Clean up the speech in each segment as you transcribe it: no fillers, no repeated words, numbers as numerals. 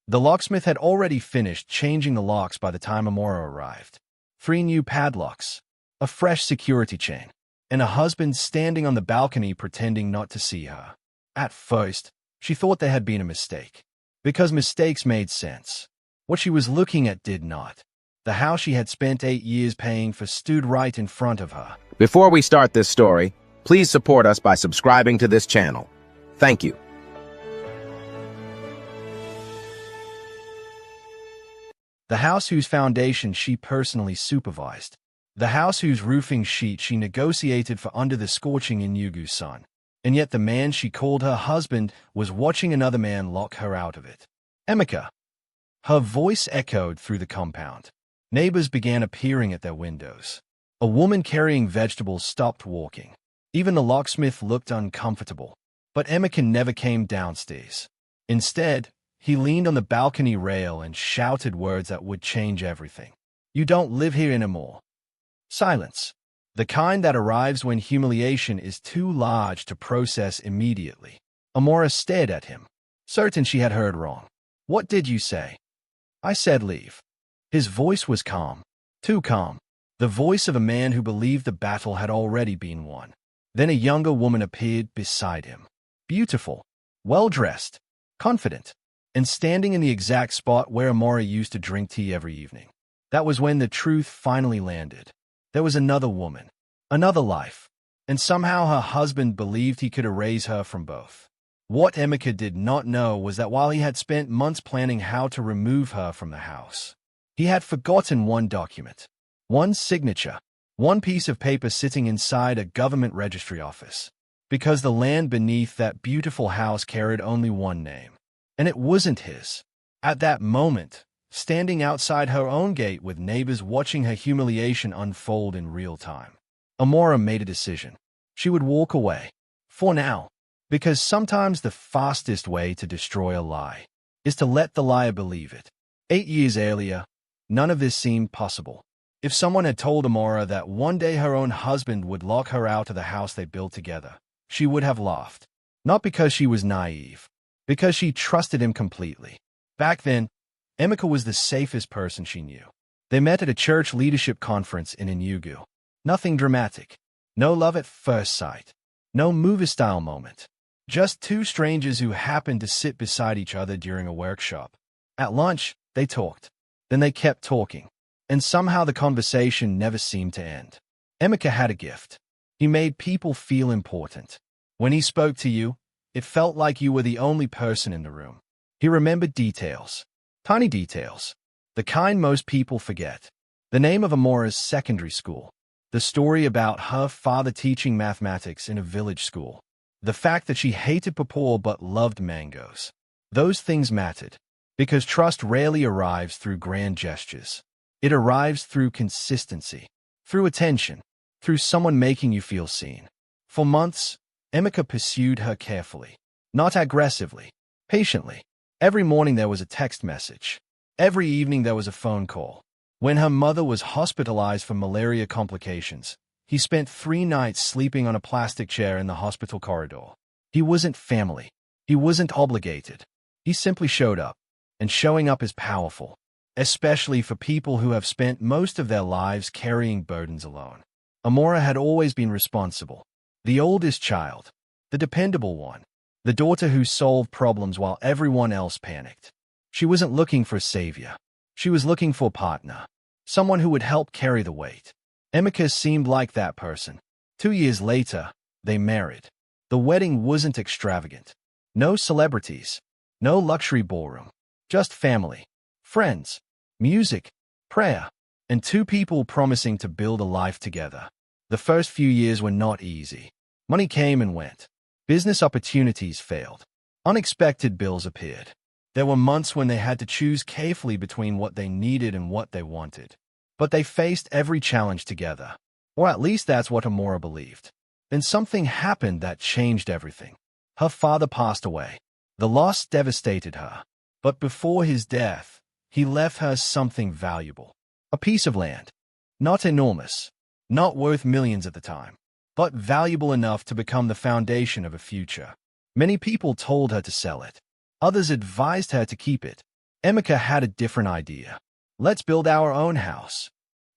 The locksmith had already finished changing the locks by the time Amara arrived. 3 new padlocks, a fresh security chain, and a husband standing on the balcony pretending not to see her. At first, she thought there had been a mistake, because mistakes made sense. What she was looking at did not. The house she had spent 8 years paying for stood right in front of her. Before we start this story, please support us by subscribing to this channel. Thank you. The house whose foundation she personally supervised. The house whose roofing sheet she negotiated for under the scorching Enugu sun. And yet the man she called her husband was watching another man lock her out of it. Emeka. Her voice echoed through the compound. Neighbors began appearing at their windows. A woman carrying vegetables stopped walking. Even the locksmith looked uncomfortable. But Emeka never came downstairs. Instead, he leaned on the balcony rail and shouted words that would change everything. "You don't live here anymore." Silence. The kind that arrives when humiliation is too large to process immediately. Amara stared at him, certain she had heard wrong. "What did you say?" "I said leave." His voice was calm, too calm, the voice of a man who believed the battle had already been won. Then a younger woman appeared beside him. Beautiful, well-dressed, confident, and standing in the exact spot where Amara used to drink tea every evening. That was when the truth finally landed. There was another woman, another life, and somehow her husband believed he could erase her from both. What Emeka did not know was that while he had spent months planning how to remove her from the house, he had forgotten one document, one signature, one piece of paper sitting inside a government registry office, because the land beneath that beautiful house carried only one name, and it wasn't his. At that moment, standing outside her own gate with neighbors watching her humiliation unfold in real time, Amara made a decision. She would walk away, for now, because sometimes the fastest way to destroy a lie is to let the liar believe it. 8 years earlier, none of this seemed possible. If someone had told Amara that one day her own husband would lock her out of the house they built together, she would have laughed. Not because she was naive, because she trusted him completely. Back then, Emeka was the safest person she knew. They met at a church leadership conference in Enugu. Nothing dramatic. No love at first sight. No movie-style moment. Just 2 strangers who happened to sit beside each other during a workshop. At lunch, they talked. Then they kept talking. And somehow the conversation never seemed to end. Emeka had a gift. He made people feel important. When he spoke to you, it felt like you were the only person in the room. He remembered details. Tiny details. The kind most people forget. The name of Amara's secondary school. The story about her father teaching mathematics in a village school. The fact that she hated papaw but loved mangoes. Those things mattered. Because trust rarely arrives through grand gestures. It arrives through consistency. Through attention. Through someone making you feel seen. For months, Emeka pursued her carefully. Not aggressively. Patiently. Every morning there was a text message. Every evening there was a phone call. When her mother was hospitalized for malaria complications, he spent 3 nights sleeping on a plastic chair in the hospital corridor. He wasn't family. He wasn't obligated. He simply showed up. And showing up is powerful, especially for people who have spent most of their lives carrying burdens alone. Amara had always been responsible. The oldest child. The dependable one. The daughter who solved problems while everyone else panicked. She wasn't looking for a savior. She was looking for a partner. Someone who would help carry the weight. Emeka seemed like that person. 2 years later, they married. The wedding wasn't extravagant. No celebrities. No luxury ballroom. Just family. Friends. Music. Prayer. And 2 people promising to build a life together. The first few years were not easy. Money came and went. Business opportunities failed. Unexpected bills appeared. There were months when they had to choose carefully between what they needed and what they wanted. But they faced every challenge together. Or at least that's what Amara believed. Then something happened that changed everything. Her father passed away. The loss devastated her. But before his death, he left her something valuable. A piece of land. Not enormous. Not worth millions at the time. But valuable enough to become the foundation of a future. Many people told her to sell it. Others advised her to keep it. Emeka had a different idea. Let's build our own house.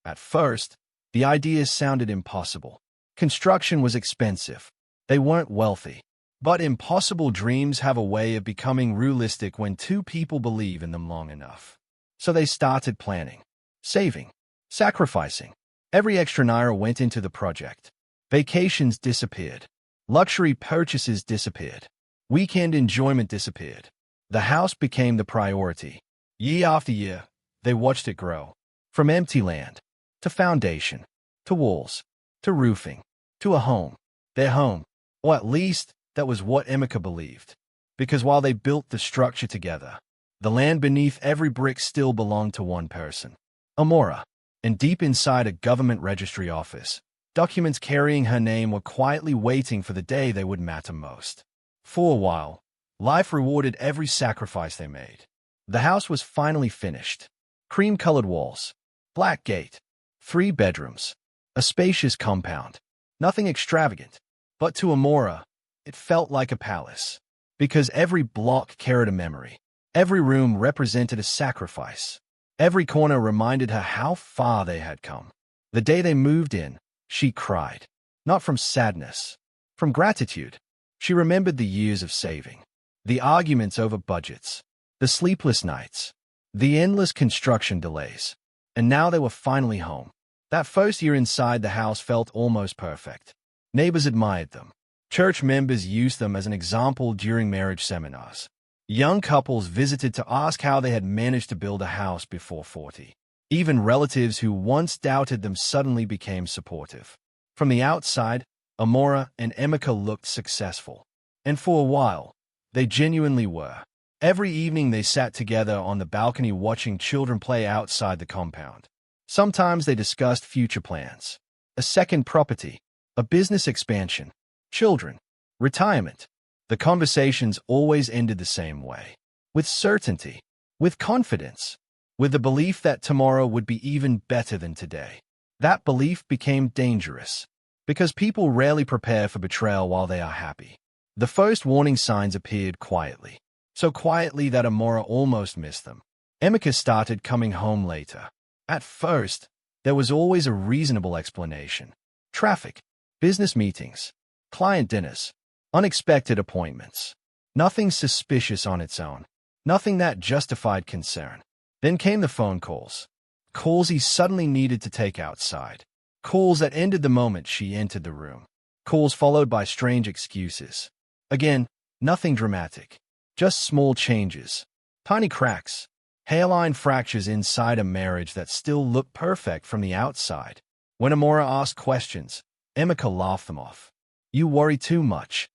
At first, the idea sounded impossible. Construction was expensive. They weren't wealthy. But impossible dreams have a way of becoming realistic when two people believe in them long enough. So they started planning, saving, sacrificing. Every extra naira went into the project. Vacations disappeared. Luxury purchases disappeared. Weekend enjoyment disappeared. The house became the priority. Year after year, they watched it grow. From empty land, to foundation, to walls, to roofing, to a home. Their home. Or at least, that was what Emeka believed. Because while they built the structure together, the land beneath every brick still belonged to one person, Amara. And deep inside a government registry office, documents carrying her name were quietly waiting for the day they would matter most. For a while, life rewarded every sacrifice they made. The house was finally finished. Cream-colored walls, black gate, 3 bedrooms, a spacious compound. Nothing extravagant, but to Amara, it felt like a palace. Because every block carried a memory. Every room represented a sacrifice. Every corner reminded her how far they had come. The day they moved in, she cried. Not from sadness, from gratitude. She remembered the years of saving, the arguments over budgets, the sleepless nights, the endless construction delays. And now they were finally home. That first year inside the house felt almost perfect. Neighbors admired them. Church members used them as an example during marriage seminars. Young couples visited to ask how they had managed to build a house before 40. Even relatives who once doubted them suddenly became supportive. From the outside, Amara and Emeka looked successful. And for a while, they genuinely were. Every evening they sat together on the balcony watching children play outside the compound. Sometimes they discussed future plans. A second property, a business expansion, children, retirement. The conversations always ended the same way. With certainty, with confidence, with the belief that tomorrow would be even better than today. That belief became dangerous, because people rarely prepare for betrayal while they are happy. The first warning signs appeared quietly, so quietly that Amara almost missed them. Emeka started coming home later. At first, there was always a reasonable explanation. Traffic, business meetings, client dinners, unexpected appointments. Nothing suspicious on its own. Nothing that justified concern. Then came the phone calls. Calls he suddenly needed to take outside. Calls that ended the moment she entered the room. Calls followed by strange excuses. Again, nothing dramatic. Just small changes. Tiny cracks. Hairline fractures inside a marriage that still looked perfect from the outside. When Amara asked questions, Emeka laughed them off. You worry too much.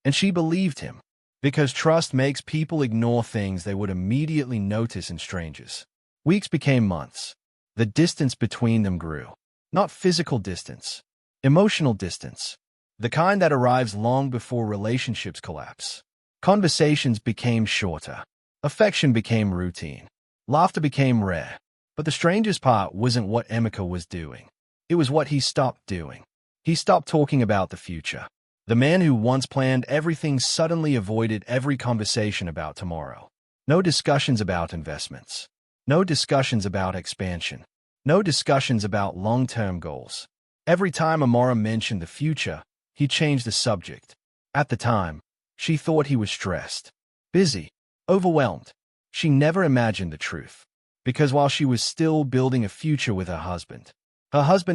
And she believed him, because trust makes people ignore things they would immediately notice in strangers. Weeks became months. The distance between them grew. Not physical distance, emotional distance. The kind that arrives long before relationships collapse. Conversations became shorter. Affection became routine. Laughter became rare. But the strangest part wasn't what Emeka was doing. It was what he stopped doing. He stopped talking about the future. The man who once planned everything suddenly avoided every conversation about tomorrow. No discussions about investments. No discussions about expansion. No discussions about long-term goals. Every time Amara mentioned the future, he changed the subject. At the time, she thought he was stressed, busy, overwhelmed. She never imagined the truth. Because while she was still building a future with her husband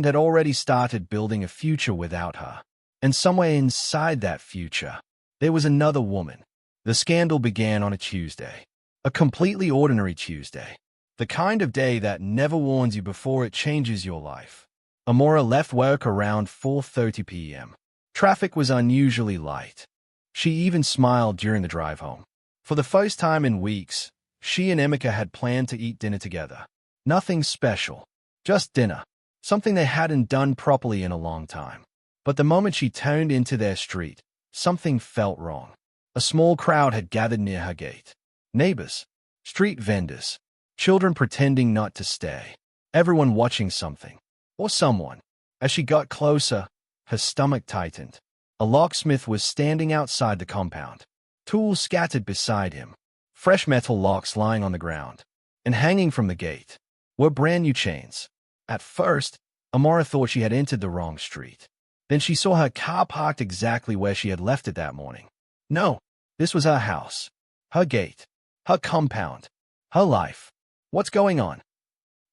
had already started building a future without her. And somewhere inside that future, there was another woman. The scandal began on a Tuesday. A completely ordinary Tuesday. The kind of day that never warns you before it changes your life. Amara left work around 4:30 p.m. Traffic was unusually light. She even smiled during the drive home. For the first time in weeks, she and Emeka had planned to eat dinner together. Nothing special. Just dinner. Something they hadn't done properly in a long time. But the moment she turned into their street, something felt wrong. A small crowd had gathered near her gate. Neighbors, street vendors, children pretending not to stay. Everyone watching something. Or someone. As she got closer, her stomach tightened. A locksmith was standing outside the compound. Tools scattered beside him. fresh metal locks lying on the ground, and hanging from the gate were brand new chains. At first, Amara thought she had entered the wrong street. Then she saw her car parked exactly where she had left it that morning. No, this was her house, her gate, her compound, her life. What's going on?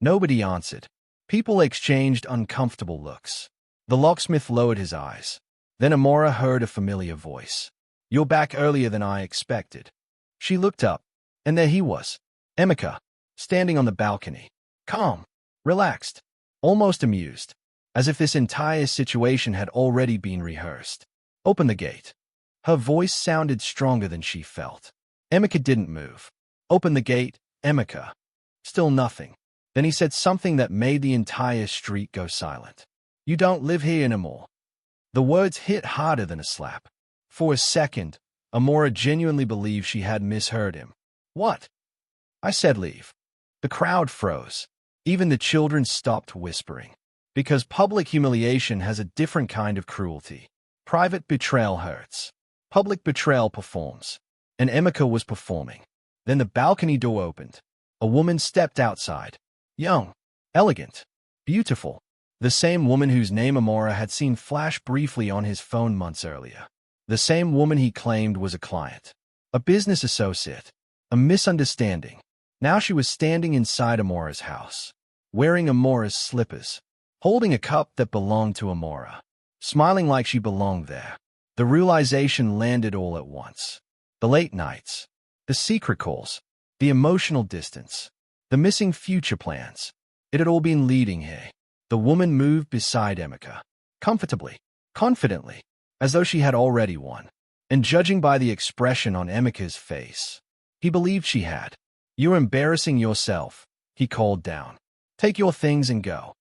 Nobody answered. People exchanged uncomfortable looks. The locksmith lowered his eyes. Then Amara heard a familiar voice. "You're back earlier than I expected." She looked up, and there he was, Emeka, standing on the balcony, calm, relaxed, almost amused, as if this entire situation had already been rehearsed. "Open the gate." Her voice sounded stronger than she felt. Emeka didn't move. "Open the gate, Emeka." Still nothing. Then he said something that made the entire street go silent. "You don't live here anymore." The words hit harder than a slap. For a second, Amara genuinely believed she had misheard him. "What?" "I said leave." The crowd froze. Even the children stopped whispering. Because public humiliation has a different kind of cruelty. Private betrayal hurts. Public betrayal performs. And Emeka was performing. Then the balcony door opened. A woman stepped outside. Young, elegant, beautiful. The same woman whose name Amara had seen flash briefly on his phone months earlier. The same woman he claimed was a client. A business associate. A misunderstanding. Now she was standing inside Amara's house, wearing Amara's slippers, holding a cup that belonged to Amara, smiling like she belonged there. The realization landed all at once. The late nights, the secret calls, the emotional distance, the missing future plans. It had all been leading here. The woman moved beside Emeka, comfortably, confidently, as though she had already won. And judging by the expression on Emeka's face, he believed she had. "You're embarrassing yourself," he called down. "Take your things and go."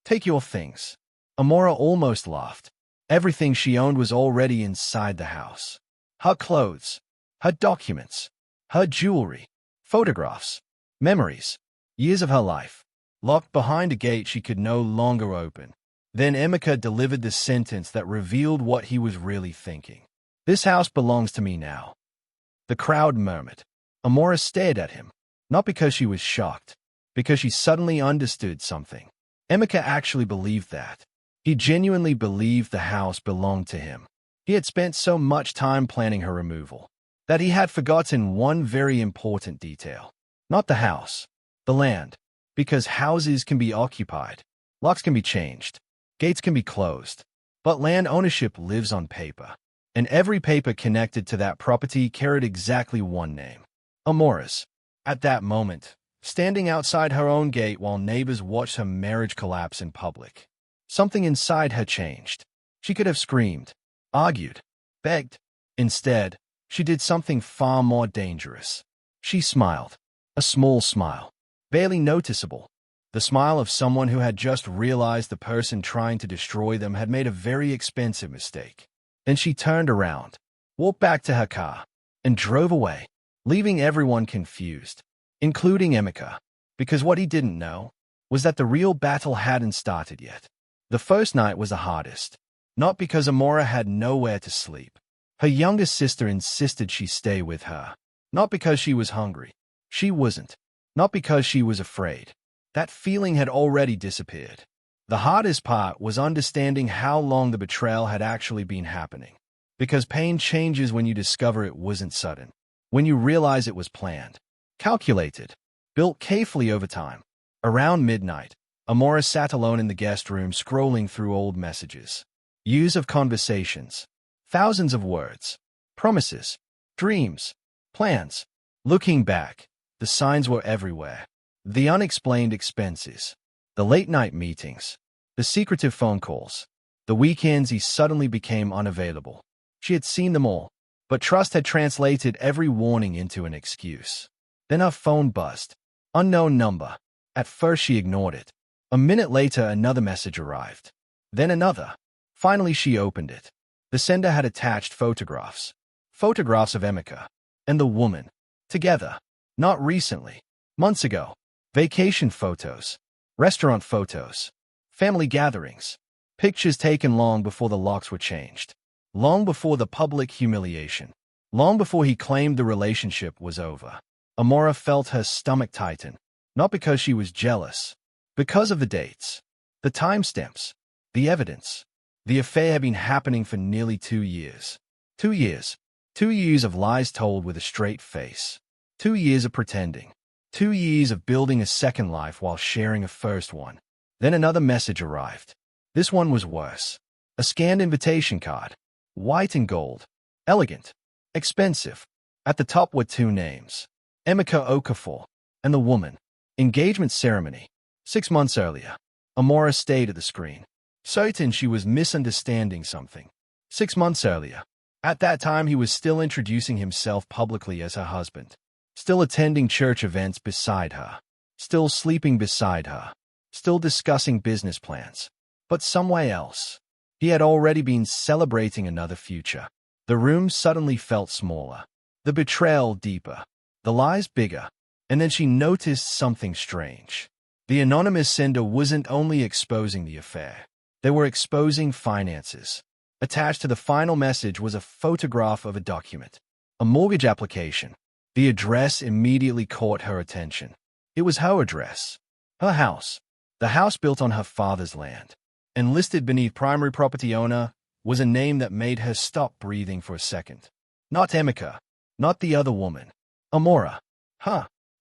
"Take your things." Amara almost laughed. Everything she owned was already inside the house. Her clothes, her documents, her jewelry, photographs, memories, years of her life, locked behind a gate she could no longer open. Then Emeka delivered the sentence that revealed what he was really thinking. "This house belongs to me now." The crowd murmured. Amara stared at him, not because she was shocked, because she suddenly understood something. Emeka actually believed that. He genuinely believed the house belonged to him. He had spent so much time planning her removal that he had forgotten one very important detail. Not the house, the land. Because houses can be occupied, locks can be changed, gates can be closed, but land ownership lives on paper. And every paper connected to that property carried exactly one name. Amara's. At that moment, standing outside her own gate while neighbors watched her marriage collapse in public. Something inside her changed. She could have screamed, argued, begged. Instead, she did something far more dangerous. She smiled. A small smile. Barely noticeable. The smile of someone who had just realized the person trying to destroy them had made a very expensive mistake. Then she turned around, walked back to her car, and drove away, leaving everyone confused, including Emeka, because what he didn't know was that the real battle hadn't started yet. The first night was the hardest, not because Amara had nowhere to sleep. Her younger sister insisted she stay with her, not because she was hungry. She wasn't. Not because she was afraid. That feeling had already disappeared. The hardest part was understanding how long the betrayal had actually been happening. Because pain changes when you discover it wasn't sudden. When you realize it was planned, calculated, built carefully over time. Around midnight, Amara sat alone in the guest room scrolling through old messages. Years of conversations. Thousands of words. Promises. Dreams. Plans. Looking back, the signs were everywhere. The unexplained expenses. The late-night meetings. The secretive phone calls. The weekends he suddenly became unavailable. She had seen them all, but trust had translated every warning into an excuse. Then her phone buzzed. Unknown number. At first she ignored it. A minute later another message arrived. Then another. Finally she opened it. The sender had attached photographs. Photographs of Emeka and the woman. Together. Not recently. Months ago. Vacation photos. Restaurant photos. Family gatherings. Pictures taken long before the locks were changed. Long before the public humiliation. Long before he claimed the relationship was over, Amara felt her stomach tighten, not because she was jealous, because of the dates, the timestamps, the evidence. The affair had been happening for nearly 2 years. 2 years. 2 years of lies told with a straight face. 2 years of pretending. 2 years of building a second life while sharing a first one. Then another message arrived. This one was worse. A scanned invitation card. White and gold. Elegant. Expensive. At the top were 2 names. Emeka Okafor and the woman. Engagement ceremony. 6 months earlier. Amara stayed at the screen, certain she was misunderstanding something. 6 months earlier. At that time he was still introducing himself publicly as her husband. Still attending church events beside her. Still sleeping beside her. Still discussing business plans. But somewhere else. He had already been celebrating another future. The room suddenly felt smaller. The betrayal deeper. The lies bigger. And then she noticed something strange. The anonymous sender wasn't only exposing the affair. They were exposing finances. Attached to the final message was a photograph of a document. A mortgage application. The address immediately caught her attention. It was her address. Her house. The house built on her father's land. And listed beneath primary property owner was a name that made her stop breathing for a second. Not Emeka. Not the other woman. Amara.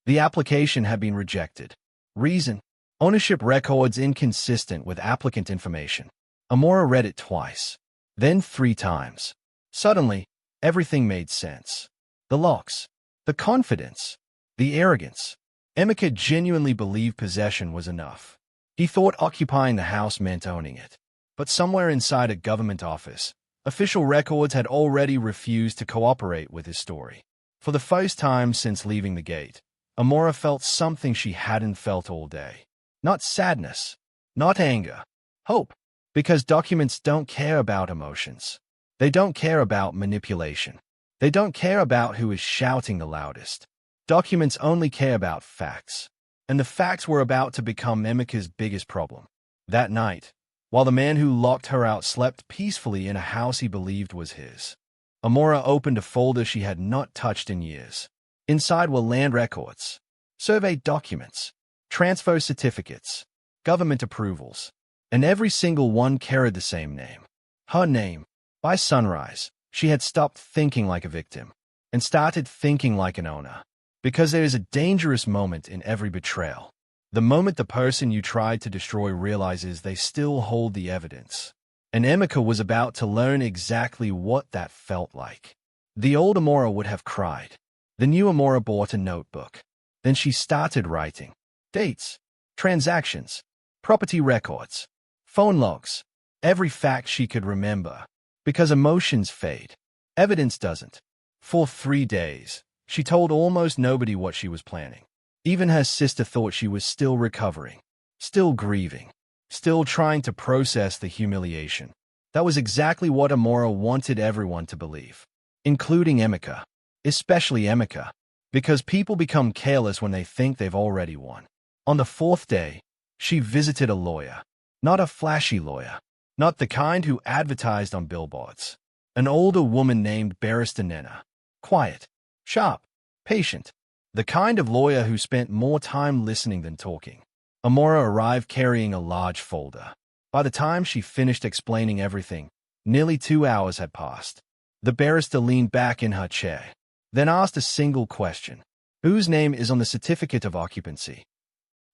The application had been rejected. Reason: ownership records inconsistent with applicant information. Amara read it twice. Then 3 times. Suddenly, everything made sense. The locks. The confidence. The arrogance. Emeka genuinely believed possession was enough. He thought occupying the house meant owning it. But somewhere inside a government office, official records had already refused to cooperate with his story. For the first time since leaving the gate, Amara felt something she hadn't felt all day. Not sadness. Not anger. Hope. Because documents don't care about emotions. They don't care about manipulation. They don't care about who is shouting the loudest. Documents only care about facts. And the facts were about to become Emeka's biggest problem. That night, while the man who locked her out slept peacefully in a house he believed was his, Amara opened a folder she had not touched in years. Inside were land records, survey documents, transfer certificates, government approvals, and every single one carried the same name. Her name. By sunrise, she had stopped thinking like a victim and started thinking like an owner. Because there is a dangerous moment in every betrayal. The moment the person you tried to destroy realizes they still hold the evidence. And Emeka was about to learn exactly what that felt like. The old Amara would have cried. The new Amara bought a notebook. Then she started writing. Dates, transactions, property records, phone logs, every fact she could remember. Because emotions fade. Evidence doesn't. For 3 days, she told almost nobody what she was planning. Even her sister thought she was still recovering, still grieving, still trying to process the humiliation. That was exactly what Amara wanted everyone to believe, including Emeka, especially Emeka, because people become careless when they think they've already won. On the 4th day, she visited a lawyer, not a flashy lawyer, not the kind who advertised on billboards. An older woman named Barrister Nena, quiet, sharp, patient, the kind of lawyer who spent more time listening than talking. Amara arrived carrying a large folder. By the time she finished explaining everything, nearly 2 hours had passed. The barrister leaned back in her chair, then asked a single question. Whose name is on the certificate of occupancy?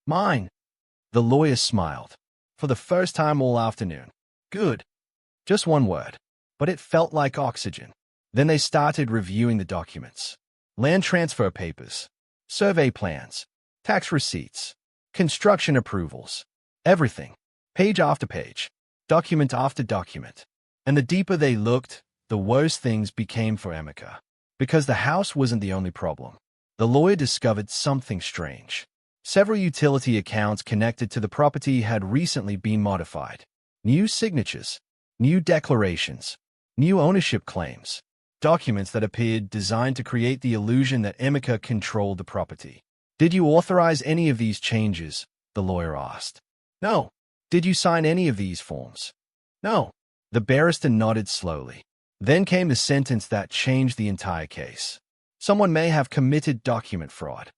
Mine. The lawyer smiled. For the first time all afternoon. Good. Just one word. But it felt like oxygen. Then they started reviewing the documents. Land transfer papers, survey plans, tax receipts, construction approvals, everything, page after page, document after document. And the deeper they looked, the worse things became for Emeka. Because the house wasn't the only problem. The lawyer discovered something strange. Several utility accounts connected to the property had recently been modified. New signatures, new declarations, new ownership claims. Documents that appeared designed to create the illusion that Emeka controlled the property. Did you authorize any of these changes? The lawyer asked. No. Did you sign any of these forms? No. The barrister nodded slowly. Then came the sentence that changed the entire case. Someone may have committed document fraud.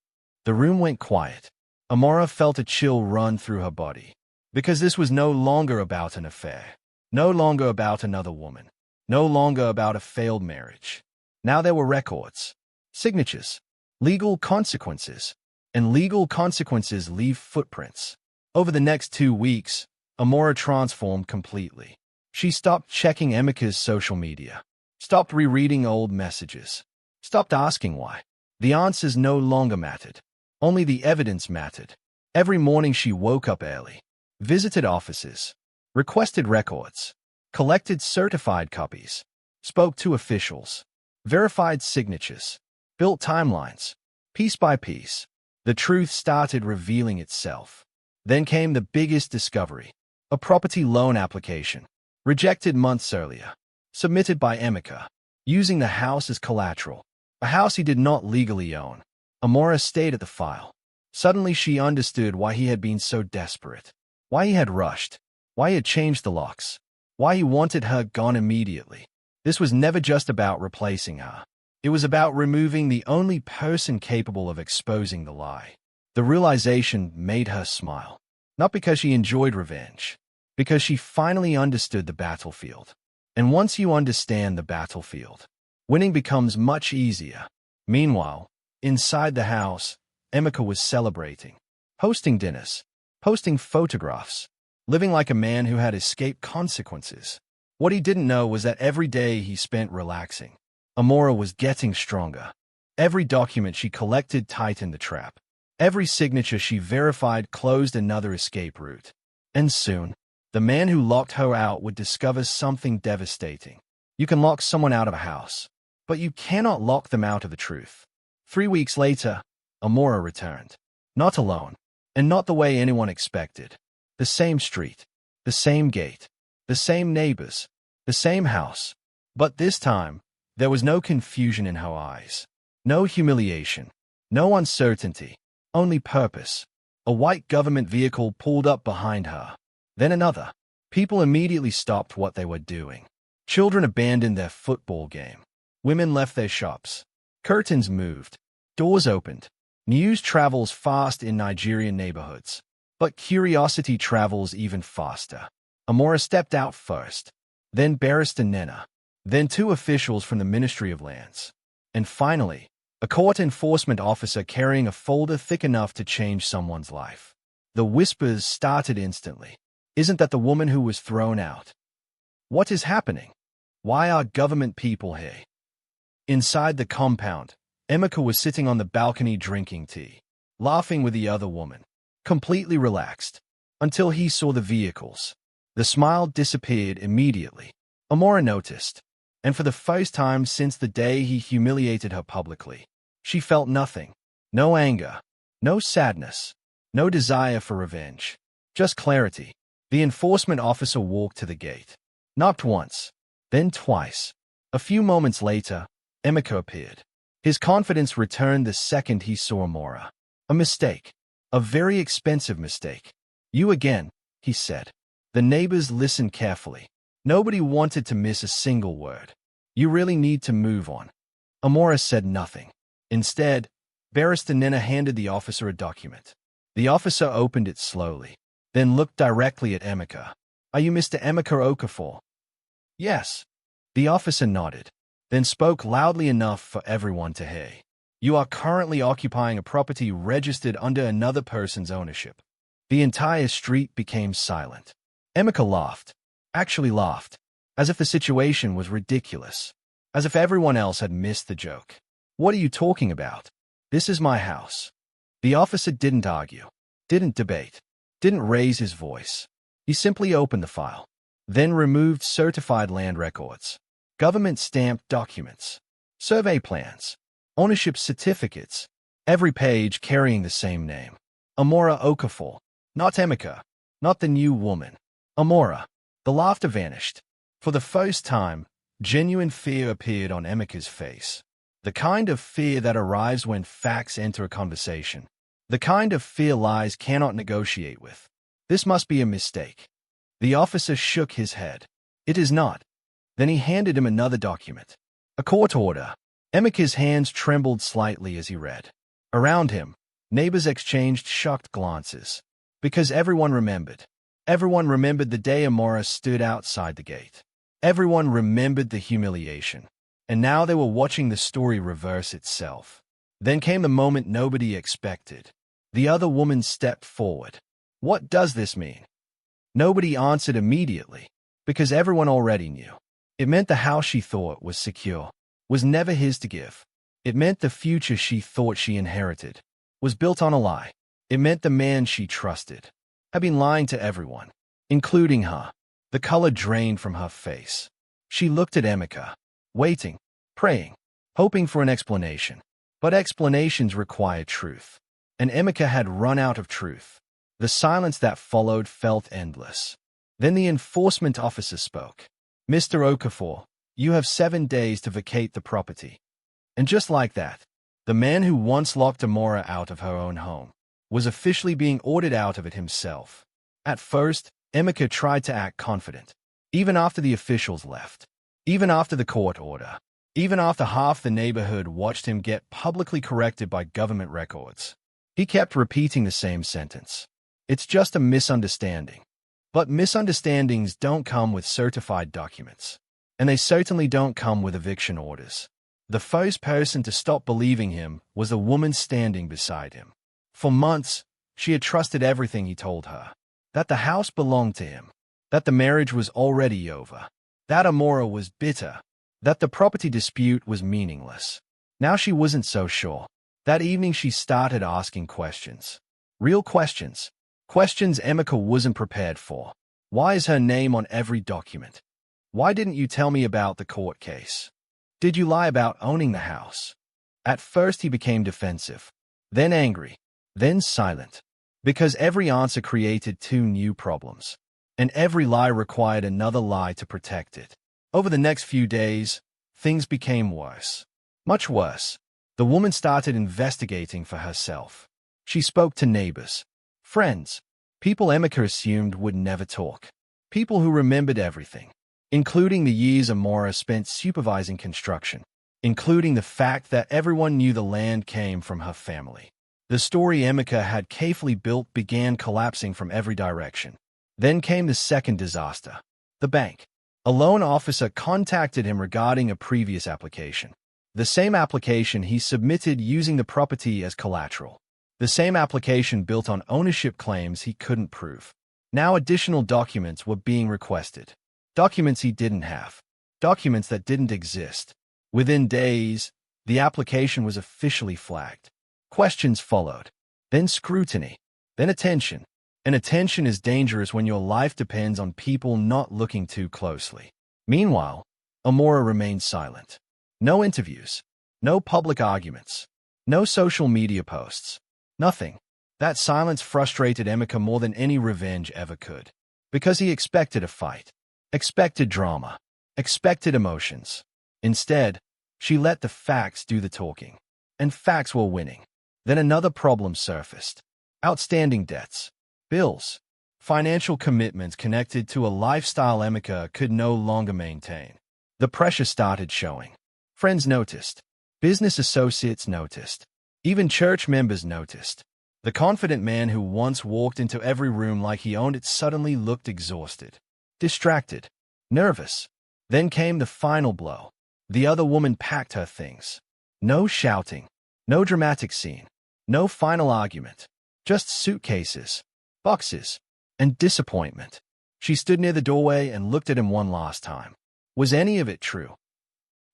The room went quiet. Amara felt a chill run through her body. Because this was no longer about an affair. No longer about another woman. No longer about a failed marriage. Now there were records, signatures, legal consequences, and legal consequences leave footprints. Over the next 2 weeks, Amara transformed completely. She stopped checking Emeka's social media, stopped rereading old messages, stopped asking why. The answers no longer mattered. Only the evidence mattered. Every morning she woke up early, visited offices, requested records, collected certified copies, spoke to officials, verified signatures, built timelines. Piece by piece, the truth started revealing itself. Then came the biggest discovery. A property loan application, rejected months earlier, submitted by Emeka, using the house as collateral, a house he did not legally own. Amara stayed at the file. Suddenly she understood why he had been so desperate, why he had rushed, why he had changed the locks, why he wanted her gone immediately. This was never just about replacing her. It was about removing the only person capable of exposing the lie. The realization made her smile, not because she enjoyed revenge, because she finally understood the battlefield. And once you understand the battlefield, winning becomes much easier. Meanwhile, inside the house, Emeka was celebrating, hosting dinners, posting photographs, living like a man who had escaped consequences. What he didn't know was that every day he spent relaxing, Amara was getting stronger. Every document she collected tightened the trap. Every signature she verified closed another escape route. And soon, the man who locked her out would discover something devastating. You can lock someone out of a house, but you cannot lock them out of the truth. 3 weeks later, Amara returned. Not alone, and not the way anyone expected. The same street, the same gate, the same neighbors, the same house. But this time, there was no confusion in her eyes, no humiliation, no uncertainty, only purpose. A white government vehicle pulled up behind her. Then another. People immediately stopped what they were doing. Children abandoned their football game. Women left their shops. Curtains moved. Doors opened. News travels fast in Nigerian neighborhoods. But curiosity travels even faster. Amara stepped out first. Then Barrister Nena. Then 2 officials from the Ministry of Lands. And finally, a court enforcement officer carrying a folder thick enough to change someone's life. The whispers started instantly. Isn't that the woman who was thrown out? What is happening? Why are government people here? Inside the compound, Emeka was sitting on the balcony drinking tea, laughing with the other woman, completely relaxed, until he saw the vehicles. The smile disappeared immediately. Amara noticed, and for the first time since the day he humiliated her publicly, she felt nothing. No anger, no sadness, no desire for revenge, just clarity. The enforcement officer walked to the gate, knocked once, then twice. A few moments later, Emeka appeared. His confidence returned the second he saw Amara. A mistake. A very expensive mistake. You again, he said. The neighbors listened carefully. Nobody wanted to miss a single word. You really need to move on. Amara said nothing. Instead, Barrister Nena handed the officer a document. The officer opened it slowly, then looked directly at Emeka. Are you Mr. Emeka Okafor? Yes. The officer nodded, then spoke loudly enough for everyone to hear. You are currently occupying a property registered under another person's ownership. The entire street became silent. Emeka laughed, actually laughed, as if the situation was ridiculous, as if everyone else had missed the joke. What are you talking about? This is my house. The officer didn't argue, didn't debate, didn't raise his voice. He simply opened the file, then removed certified land records, government-stamped documents, survey plans, ownership certificates, every page carrying the same name. Amara Okafor, not Emeka, not the new woman. Amara. The laughter vanished. For the first time, genuine fear appeared on Emeka's face. The kind of fear that arrives when facts enter a conversation. The kind of fear lies cannot negotiate with. This must be a mistake. The officer shook his head. It is not. Then he handed him another document. A court order. Emeka's hands trembled slightly as he read. Around him, neighbors exchanged shocked glances. Because everyone remembered. Everyone remembered the day Amara stood outside the gate. Everyone remembered the humiliation. And now they were watching the story reverse itself. Then came the moment nobody expected. The other woman stepped forward. What does this mean? Nobody answered immediately, because everyone already knew. It meant the house she thought was secure was never his to give. It meant the future she thought she inherited was built on a lie. It meant the man she trusted had been lying to everyone, including her. The color drained from her face. She looked at Emeka, waiting, praying, hoping for an explanation. But explanations require truth. And Emeka had run out of truth. The silence that followed felt endless. Then the enforcement officer spoke. Mr. Okafor, you have 7 days to vacate the property. And just like that, the man who once locked Amara out of her own home was officially being ordered out of it himself. At first, Emeka tried to act confident, even after the officials left, even after the court order, even after half the neighborhood watched him get publicly corrected by government records. He kept repeating the same sentence. It's just a misunderstanding. But misunderstandings don't come with certified documents. And they certainly don't come with eviction orders. The first person to stop believing him was the woman standing beside him. For months, she had trusted everything he told her. That the house belonged to him. That the marriage was already over. That Amara was bitter. That the property dispute was meaningless. Now she wasn't so sure. That evening she started asking questions. Real questions. Questions Emeka wasn't prepared for. Why is her name on every document? Why didn't you tell me about the court case? Did you lie about owning the house? At first he became defensive, then angry, then silent, because every answer created 2 new problems, and every lie required another lie to protect it. Over the next few days, things became worse. Much worse. The woman started investigating for herself. She spoke to neighbors, friends, people Emeka assumed would never talk, people who remembered everything, including the years Amara spent supervising construction, including the fact that everyone knew the land came from her family. The story Emeka had carefully built began collapsing from every direction. Then came the second disaster. The bank. A loan officer contacted him regarding a previous application. The same application he submitted using the property as collateral. The same application built on ownership claims he couldn't prove. Now additional documents were being requested. Documents he didn't have. Documents that didn't exist. Within days, the application was officially flagged. Questions followed. Then scrutiny. Then attention. And attention is dangerous when your life depends on people not looking too closely. Meanwhile, Amara remained silent. No interviews. No public arguments. No social media posts. Nothing. That silence frustrated Emeka more than any revenge ever could. Because he expected a fight. Expected drama. Expected emotions. Instead, she let the facts do the talking. And facts were winning. Then another problem surfaced. Outstanding debts. Bills. Financial commitments connected to a lifestyle Emeka could no longer maintain. The pressure started showing. Friends noticed. Business associates noticed. Even church members noticed. The confident man who once walked into every room like he owned it suddenly looked exhausted. Distracted. Nervous. Then came the final blow. The other woman packed her things. No shouting. No dramatic scene. No final argument. Just suitcases, boxes, and disappointment. She stood near the doorway and looked at him one last time. Was any of it true?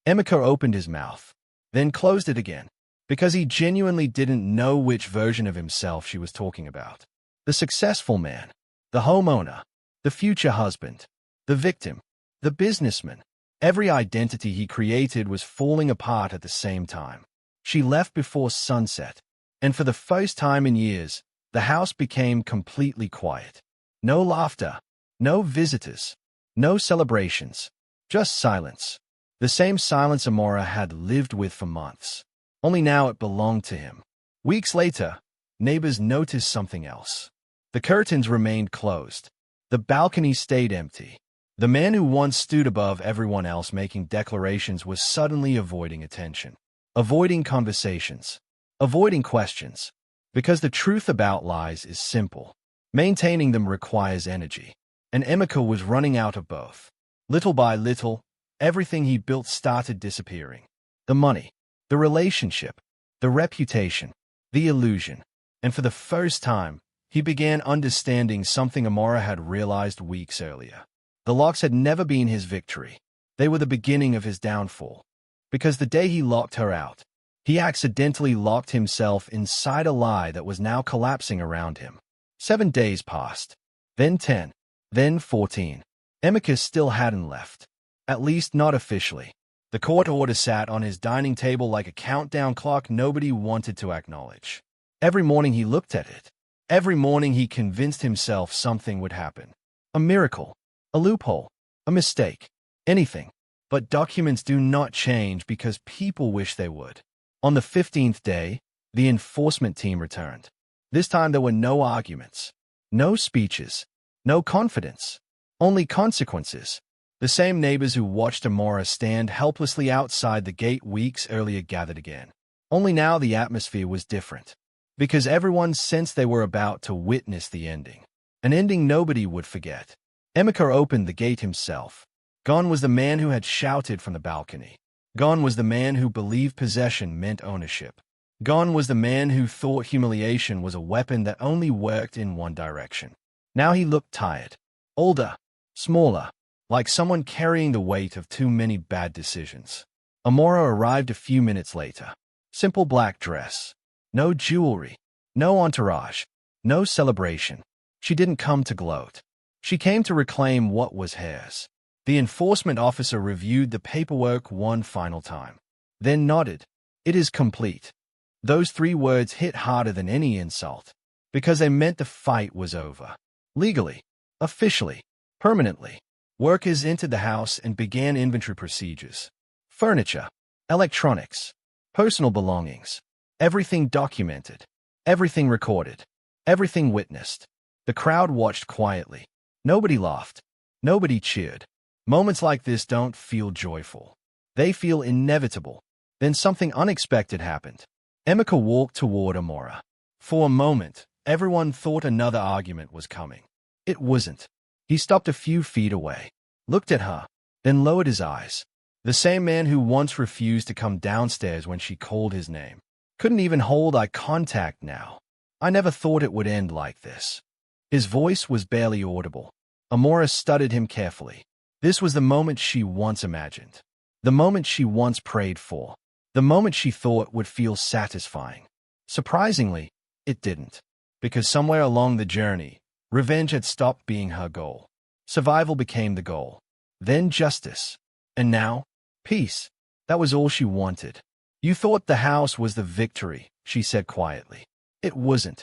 Emeka opened his mouth, then closed it again, because he genuinely didn't know which version of himself she was talking about. The successful man, the homeowner, the future husband, the victim, the businessman. Every identity he created was falling apart at the same time. She left before sunset, and for the first time in years, the house became completely quiet. No laughter, no visitors, no celebrations, just silence. The same silence Amara had lived with for months. Only now it belonged to him. Weeks later, neighbors noticed something else. The curtains remained closed. The balcony stayed empty. The man who once stood above everyone else making declarations was suddenly avoiding attention, avoiding conversations, avoiding questions. Because the truth about lies is simple. Maintaining them requires energy. And Emeka was running out of both. Little by little, everything he built started disappearing. The money, the relationship, the reputation, the illusion. And for the first time, he began understanding something Amara had realized weeks earlier. The locks had never been his victory. They were the beginning of his downfall. Because the day he locked her out, he accidentally locked himself inside a lie that was now collapsing around him. 7 days passed. Then 10. Then 14. Emeka still hadn't left. At least not officially. The court order sat on his dining table like a countdown clock nobody wanted to acknowledge. Every morning he looked at it. Every morning he convinced himself something would happen. A miracle. A loophole. A mistake. Anything. But documents do not change because people wish they would. On the 15th day, the enforcement team returned. This time there were no arguments, no speeches, no confidence, only consequences. The same neighbors who watched Amara stand helplessly outside the gate weeks earlier gathered again. Only now the atmosphere was different, because everyone sensed they were about to witness the ending. An ending nobody would forget. Emeka opened the gate himself. Gone was the man who had shouted from the balcony. Gone was the man who believed possession meant ownership. Gone was the man who thought humiliation was a weapon that only worked in one direction. Now he looked tired, older, smaller, like someone carrying the weight of too many bad decisions. Amara arrived a few minutes later. Simple black dress. No jewelry. No entourage. No celebration. She didn't come to gloat. She came to reclaim what was hers. The enforcement officer reviewed the paperwork one final time, then nodded. It is complete. Those 3 words hit harder than any insult, because they meant the fight was over. Legally, officially, permanently. Workers entered the house and began inventory procedures. Furniture, electronics, personal belongings, everything documented, everything recorded, everything witnessed. The crowd watched quietly. Nobody laughed. Nobody cheered. Moments like this don't feel joyful. They feel inevitable. Then something unexpected happened. Emeka walked toward Amara. For a moment, everyone thought another argument was coming. It wasn't. He stopped a few feet away, looked at her, then lowered his eyes. The same man who once refused to come downstairs when she called his name. Couldn't even hold eye contact now. I never thought it would end like this. His voice was barely audible. Amara studied him carefully. This was the moment she once imagined. The moment she once prayed for. The moment she thought would feel satisfying. Surprisingly, it didn't. Because somewhere along the journey, revenge had stopped being her goal. Survival became the goal. Then justice. And now, peace. That was all she wanted. You thought the house was the victory, she said quietly. It wasn't.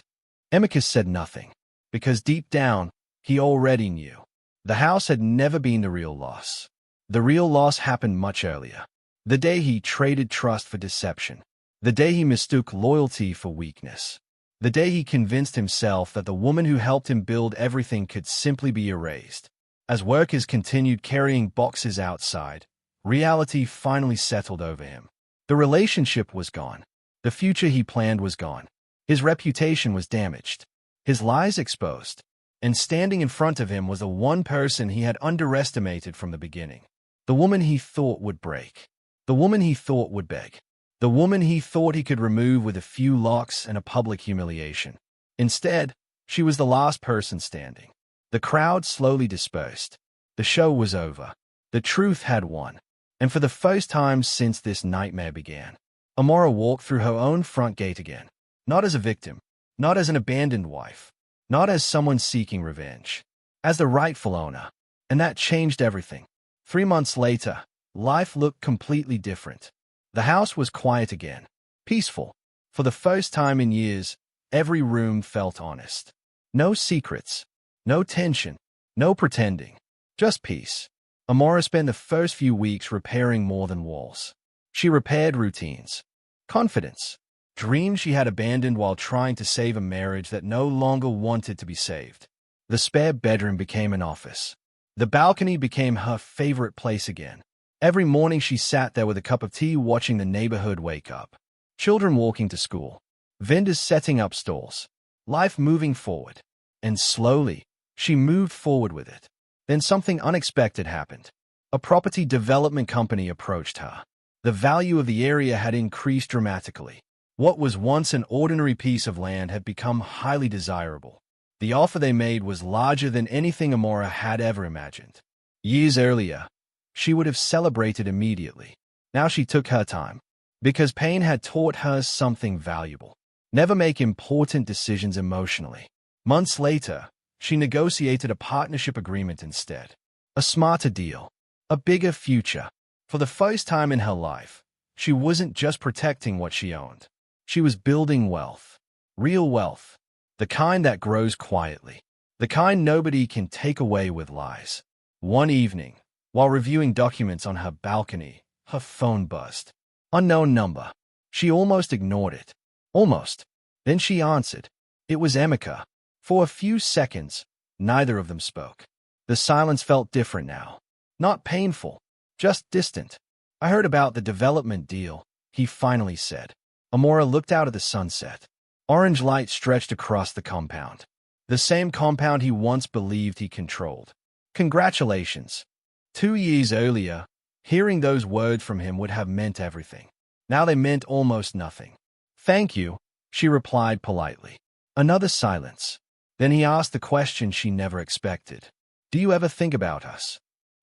Emeka said nothing. Because deep down, he already knew. The house had never been the real loss. The real loss happened much earlier. The day he traded trust for deception. The day he mistook loyalty for weakness. The day he convinced himself that the woman who helped him build everything could simply be erased. As workers continued carrying boxes outside, reality finally settled over him. The relationship was gone. The future he planned was gone. His reputation was damaged. His lies exposed. And standing in front of him was the one person he had underestimated from the beginning. The woman he thought would break. The woman he thought would beg. The woman he thought he could remove with a few locks and a public humiliation. Instead, she was the last person standing. The crowd slowly dispersed. The show was over. The truth had won. And for the first time since this nightmare began, Amara walked through her own front gate again. Not as a victim. Not as an abandoned wife. Not as someone seeking revenge. As the rightful owner. And that changed everything. 3 months later, life looked completely different. The house was quiet again. Peaceful. For the first time in years, every room felt honest. No secrets. No tension. No pretending. Just peace. Amara spent the first few weeks repairing more than walls. She repaired routines. Confidence. Dreams she had abandoned while trying to save a marriage that no longer wanted to be saved. The spare bedroom became an office. The balcony became her favorite place again. Every morning she sat there with a cup of tea watching the neighborhood wake up. Children walking to school. Vendors setting up stalls. Life moving forward. And slowly, she moved forward with it. Then something unexpected happened. A property development company approached her. The value of the area had increased dramatically. What was once an ordinary piece of land had become highly desirable. The offer they made was larger than anything Amara had ever imagined. Years earlier, she would have celebrated immediately. Now she took her time, because pain had taught her something valuable. Never make important decisions emotionally. Months later, she negotiated a partnership agreement instead. A smarter deal. A bigger future. For the first time in her life, she wasn't just protecting what she owned. She was building wealth. Real wealth. The kind that grows quietly. The kind nobody can take away with lies. One evening, while reviewing documents on her balcony, her phone buzzed. Unknown number. She almost ignored it. Almost. Then she answered. It was Emeka. For a few seconds, neither of them spoke. The silence felt different now. Not painful, just distant. I heard about the development deal, he finally said. Amara looked out at the sunset. Orange light stretched across the compound. The same compound he once believed he controlled. Congratulations. 2 years earlier, hearing those words from him would have meant everything. Now they meant almost nothing. Thank you, she replied politely. Another silence. Then he asked the question she never expected. Do you ever think about us?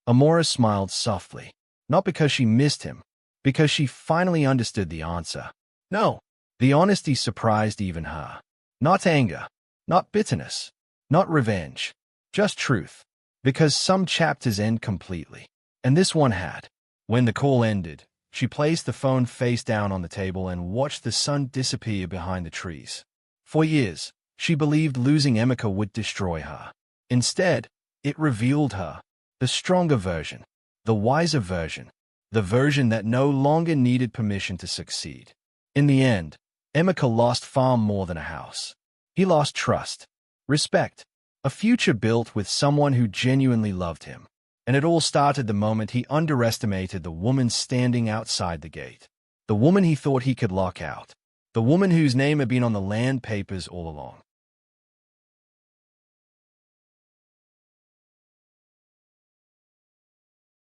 Amara smiled softly. Not because she missed him, because she finally understood the answer. No. The honesty surprised even her. Not anger, not bitterness, not revenge, just truth. Because some chapters end completely, and this one had. When the call ended, she placed the phone face down on the table and watched the sun disappear behind the trees. For years, she believed losing Emeka would destroy her. Instead, it revealed her, the stronger version, the wiser version, the version that no longer needed permission to succeed. In the end, Emeka lost far more than a house. He lost trust, respect, a future built with someone who genuinely loved him. And it all started the moment he underestimated the woman standing outside the gate. The woman he thought he could lock out. The woman whose name had been on the land papers all along.